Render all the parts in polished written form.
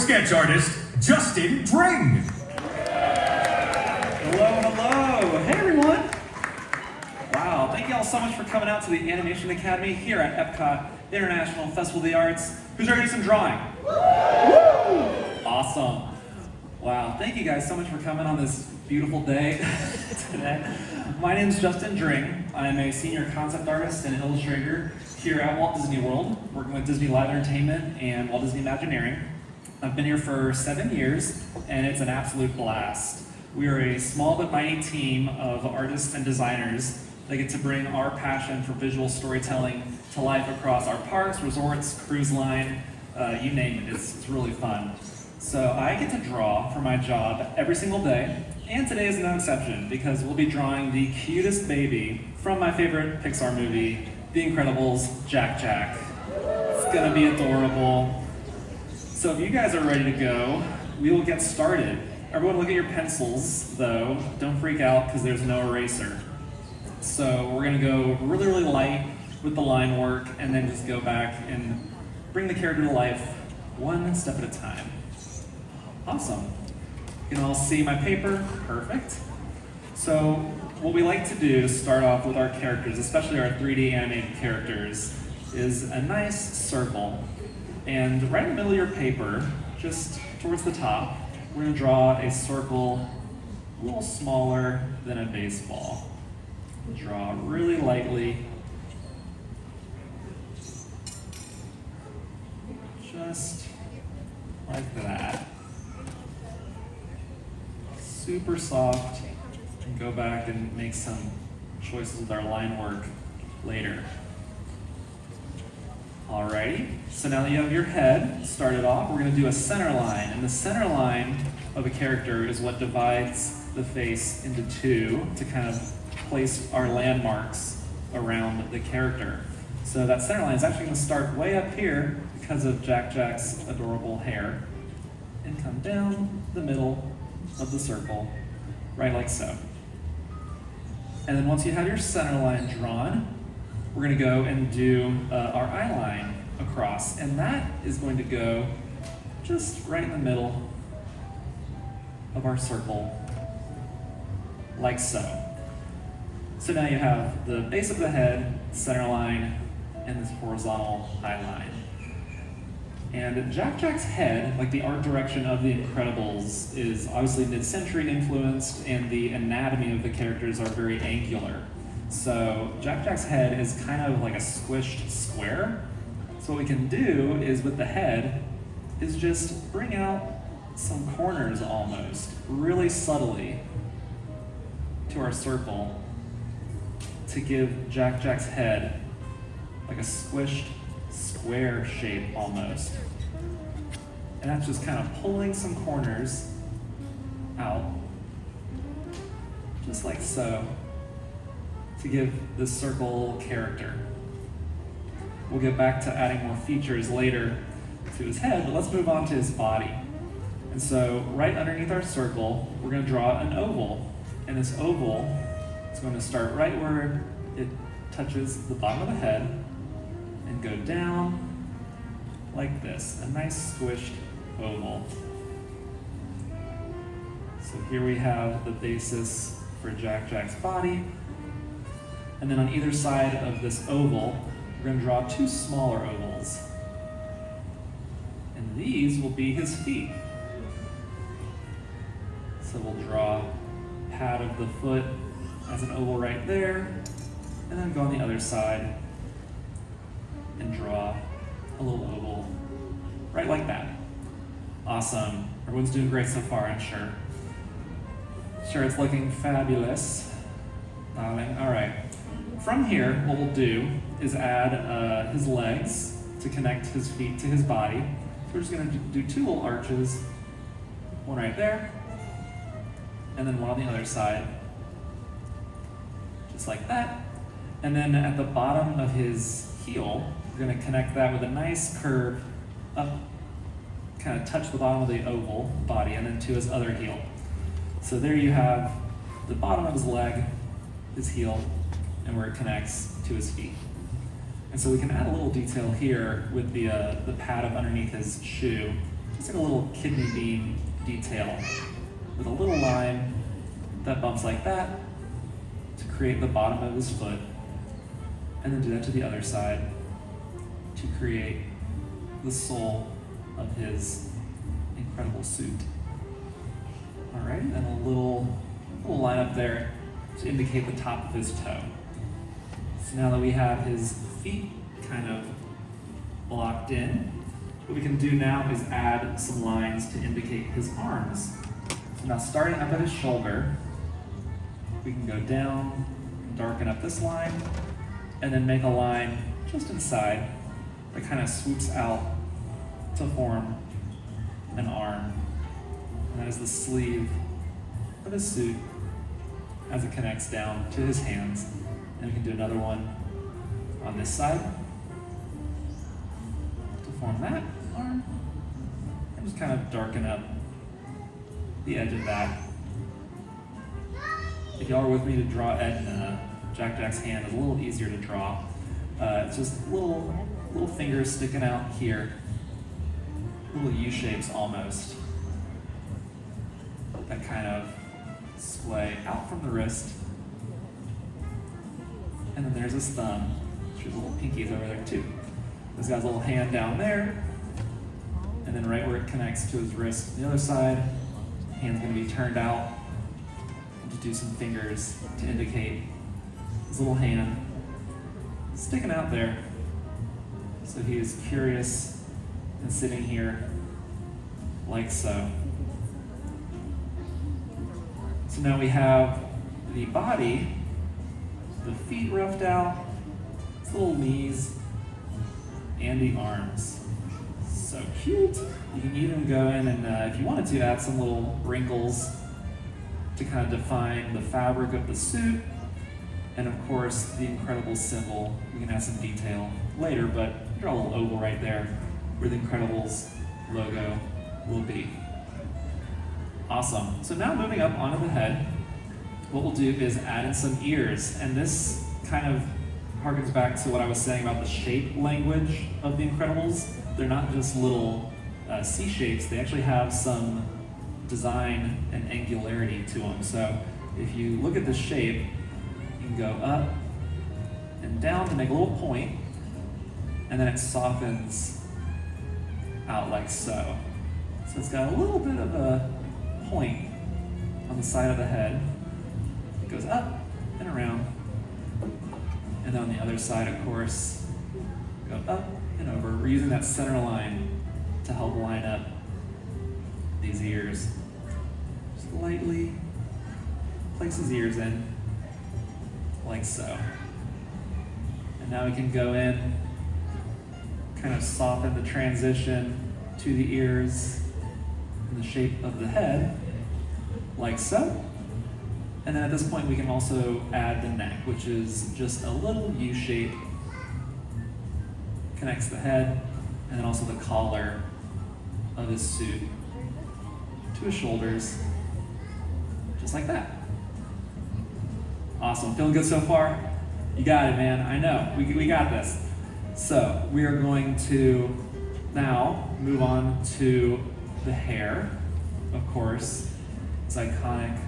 sketch artist, Justin Dring. Hello. Hey, everyone. Wow, thank you all so much for coming out to the Animation Academy here at Epcot International Festival of the Arts. Who's ready to do some drawing? Awesome. Wow, thank you guys so much for coming on this beautiful day today. My name is Justin Dring. I'm a senior concept artist and illustrator here at Walt Disney World, working with Disney Live Entertainment and Walt Disney Imagineering. I've been here for 7 years, and it's an absolute blast. We are a small but mighty team of artists and designers that get to bring our passion for visual storytelling to life across our parks, resorts, cruise line, you name it. It's really fun. So I get to draw for my job every single day, and today is no exception because we'll be drawing the cutest baby from my favorite Pixar movie, The Incredibles, Jack Jack. It's gonna be adorable. So if you guys are ready to go, we will get started. Everyone look at your pencils, though. Don't freak out because there's no eraser. So we're gonna go really, really light with the line work and then just go back and bring the character to life one step at a time. Awesome. You can all see my paper, perfect. So what we like to do to start off with our characters, especially our 3D animated characters, is a nice circle. And right in the middle of your paper, just towards the top, we're gonna draw a circle a little smaller than a baseball. Draw really lightly. Just like that. Super soft, and go back and make some choices with our line work later. Alrighty, so now that you have your head started off, we're going to do a center line, and the center line of a character is what divides the face into two to kind of place our landmarks around the character. So that center line is actually going to start way up here because of Jack Jack's adorable hair, and come down the middle of the circle, right like so. And then once you have your center line drawn, we're going to go and do our eye line across, and that is going to go just right in the middle of our circle, like so. So now you have the base of the head, center line, and this horizontal eye line. And Jack Jack's head, like the art direction of The Incredibles, is obviously mid-century influenced, and the anatomy of the characters are very angular. So Jack Jack's head is kind of like a squished square. So what we can do is with the head is just bring out some corners almost, really subtly, to our circle to give Jack Jack's head like a squished square shape almost. And that's just kind of pulling some corners out, just like so, to give this circle character. We'll get back to adding more features later to his head, but let's move on to his body. And so right underneath our circle, we're going to draw an oval. And this oval is going to start right where it touches the bottom of the head and go down like this, a nice squished oval. So here we have the basis for Jack Jack's body. And then on either side of this oval, we're going to draw two smaller ovals. And these will be his feet. So we'll draw a pad of the foot as an oval right there, and then go on the other side and draw a little oval right like that. Awesome. Everyone's doing great so far, I'm sure. Sure, it's looking fabulous, darling. All right. From here, what we'll do is add his legs to connect his feet to his body. So we're just going to do two little arches, one right there, and then one on the other side, just like that. And then at the bottom of his heel, we're going to connect that with a nice curve up, kind of touch the bottom of the oval body, and then to his other heel. So there you have the bottom of his leg, his heel, and where it connects to his feet. And so we can add a little detail here with the pad up underneath his shoe just like a little kidney bean detail with a little line that bumps like that to create the bottom of his foot, and then do that to the other side to create the sole of his incredible suit. All right, and a little line up there to indicate the top of his toe. So now that we have his feet kind of blocked in, what we can do now is add some lines to indicate his arms. So now starting up at his shoulder, we can go down and darken up this line, and then make a line just inside that kind of swoops out to form an arm. And that is the sleeve of his suit as it connects down to his hands. And we can do another one on this side to form that arm. And just kind of darken up the edge of that. If y'all are with me to draw Jack Jack's hand is a little easier to draw. It's just little fingers sticking out here. Little U-shapes almost. That kind of splay out from the wrist. And then there's his thumb. There's little pinkies over there too. This guy's little hand down there. And then right where it connects to his wrist on the other side, hand's gonna be turned out. And just do some fingers to indicate his little hand sticking out there. So he is curious and sitting here like so. So now we have the body, the feet roughed out, his little knees, and the arms. So cute. You can even go in and, if you wanted to, add some little wrinkles to kind of define the fabric of the suit. And of course, the Incredibles symbol. We can add some detail later, but draw a little oval right there where the Incredibles logo will be. Awesome. So now moving up onto the head, what we'll do is add in some ears. And this kind of harkens back to what I was saying about the shape language of the Incredibles. They're not just little C shapes, they actually have some design and angularity to them. So if you look at the shape, you can go up and down to make a little point, and then it softens out like so. So it's got a little bit of a point on the side of the head. It goes up and around. And then on the other side, of course, go up and over. We're using that center line to help line up these ears. Just lightly place his ears in, like so. And now we can go in, kind of soften the transition to the ears in the shape of the head, like so. And then at this point we can also add the neck, which is just a little U shape, connects the head, and then also the collar of his suit to his shoulders, just like that. Awesome, feeling good so far? You got it, man, I know, we got this. So we are going to now move on to the hair, of course, it's iconic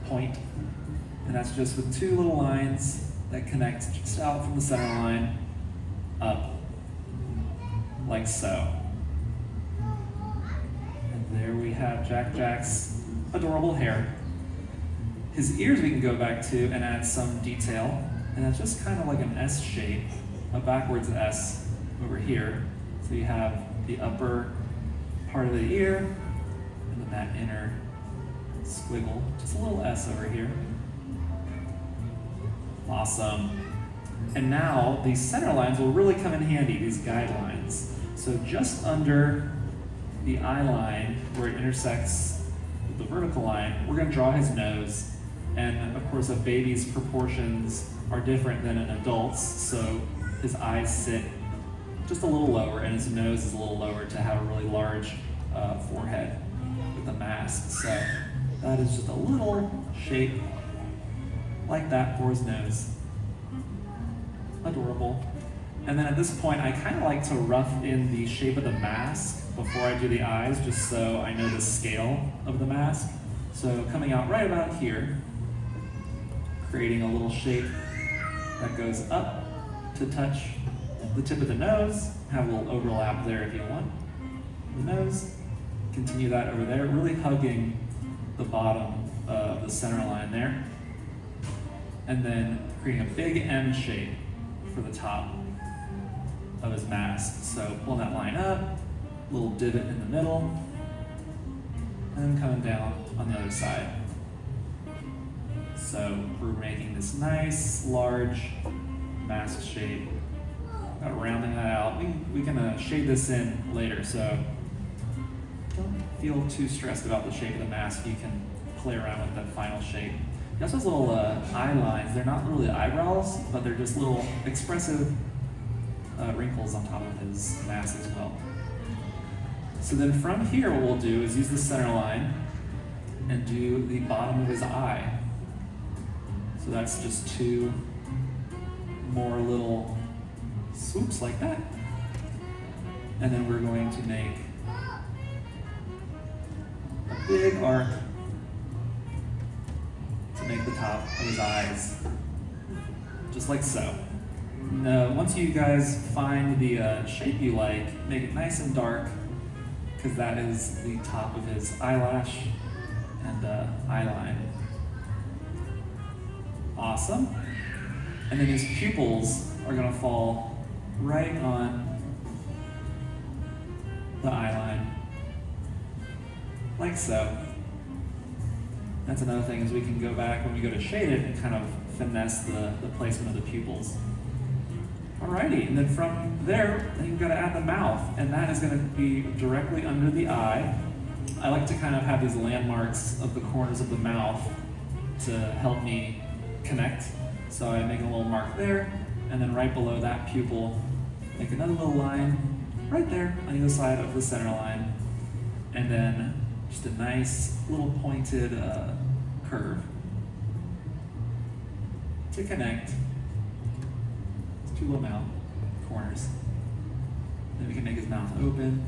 point, and that's just with two little lines that connect just out from the center line up, like so. And there we have Jack's adorable hair. His ears we can go back to and add some detail, and that's just kind of like an S shape, a backwards S over here. So you have the upper part of the ear, and then that inner squiggle, just a little S over here. Awesome. And now these center lines will really come in handy, these guidelines. So just under the eye line, where it intersects with the vertical line, we're gonna draw his nose. And of course, a baby's proportions are different than an adult's, so his eyes sit just a little lower, and his nose is a little lower to have a really large forehead with a mask. So that is just a little shape like that for his nose. Adorable. And then at this point, I kind of like to rough in the shape of the mask before I do the eyes, just so I know the scale of the mask. So coming out right about here, creating a little shape that goes up to touch the tip of the nose, have a little overlap there if you want. The nose, continue that over there, really hugging the bottom of the center line there. And then creating a big M shape for the top of his mask. So pulling that line up, little divot in the middle, and then coming down on the other side. So we're making this nice, large mask shape. Rounding that out. We can shade this in later, so don't feel too stressed about the shape of the mask. You can play around with that final shape. He also has little eye lines. They're not really eyebrows, but they're just little expressive wrinkles on top of his mask as well. So then from here, what we'll do is use the center line and do the bottom of his eye. So that's just 2 more little swoops like that. And then we're going to make a big arc to make the top of his eyes, just like so. Now, once you guys find the shape you like, make it nice and dark, because that is the top of his eyelash and eyeline. Awesome. And then his pupils are going to fall right on the eyeline, like so. That's another thing, is we can go back when we go to shade it and kind of finesse the placement of the pupils. Alrighty, and then from there, then you've got to add the mouth, and that is going to be directly under the eye. I like to kind of have these landmarks of the corners of the mouth to help me connect. So I make a little mark there, and then right below that pupil, make another little line right there on either side of the center line, and then just a nice little pointed curve to connect 2 little mouth corners. Then we can make his mouth open,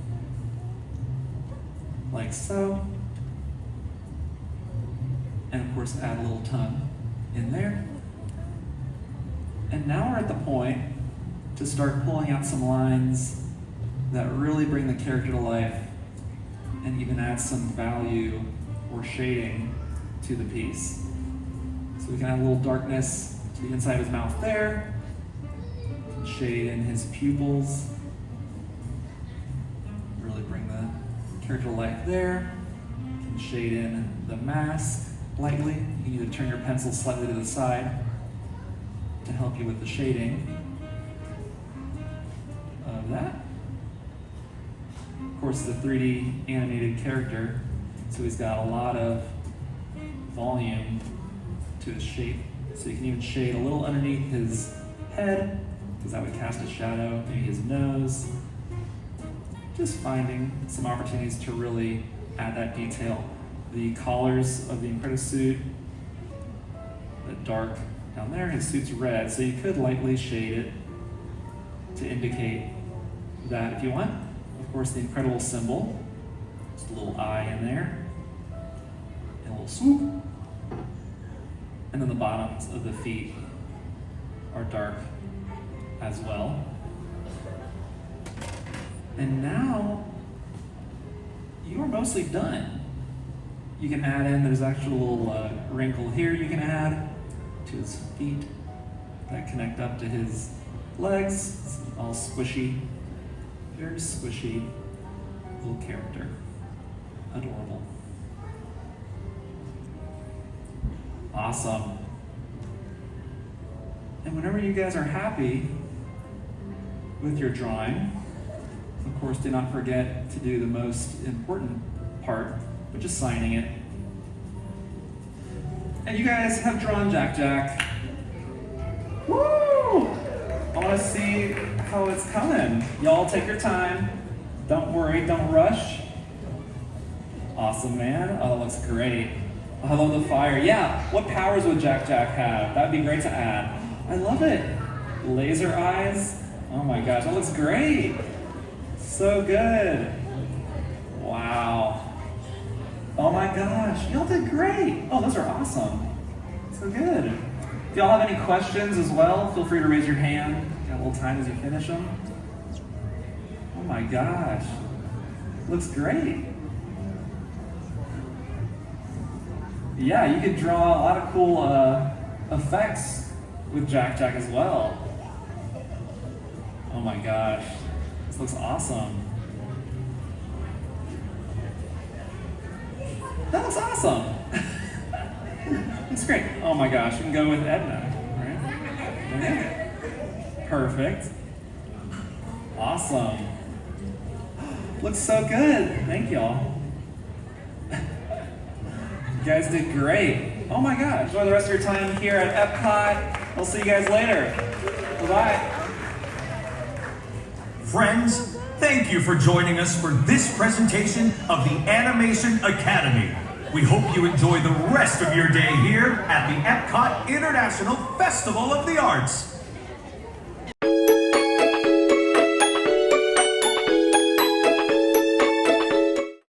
like so. And of course, add a little tongue in there. And now we're at the point to start pulling out some lines that really bring the character to life and even add some value or shading to the piece. So we can add a little darkness to the inside of his mouth there, shade in his pupils, really bring the character to life there. You can shade in the mask lightly. You can either turn your pencil slightly to the side to help you with the shading of that. Of course, it's a 3D animated character, so he's got a lot of volume to his shape. So you can even shade a little underneath his head, because that would cast a shadow, maybe his nose. Just finding some opportunities to really add that detail. The collars of the Incredible suit, the dark down there, his suit's red, so you could lightly shade it to indicate that if you want. Of course, the Incredible symbol, just a little eye in there, and a little swoop. And then the bottoms of the feet are dark as well. And now, you are mostly done. You can add in, there's actually a little wrinkle here you can add to his feet that connect up to his legs. It's all squishy, very squishy little character. Adorable. Awesome. And whenever you guys are happy with your drawing, of course, do not forget to do the most important part, which is signing it. And you guys have drawn Jack Jack. Woo! I want to see how it's coming. Y'all take your time. Don't worry, don't rush. Awesome, man. Oh, that looks great. Oh, I love the fire. Yeah, what powers would Jack Jack have? That'd be great to add. I love it. Laser eyes. Oh my gosh, that looks great. So good. Wow. Oh my gosh, y'all did great. Oh, those are awesome. So good. If y'all have any questions as well, feel free to raise your hand. Got a little time as you finish them. Oh my gosh. Looks great. Yeah, you could draw a lot of cool effects with Jack Jack as well. Oh my gosh. This looks awesome. That looks awesome. That's great. Oh my gosh, you can go with Edna, right? Okay. Perfect. Awesome. Looks so good. Thank y'all. You guys did great. Oh my gosh. Enjoy the rest of your time here at Epcot. We'll see you guys later. Bye-bye. Friends, thank you for joining us for this presentation of the Animation Academy. We hope you enjoy the rest of your day here at the Epcot International Festival of the Arts.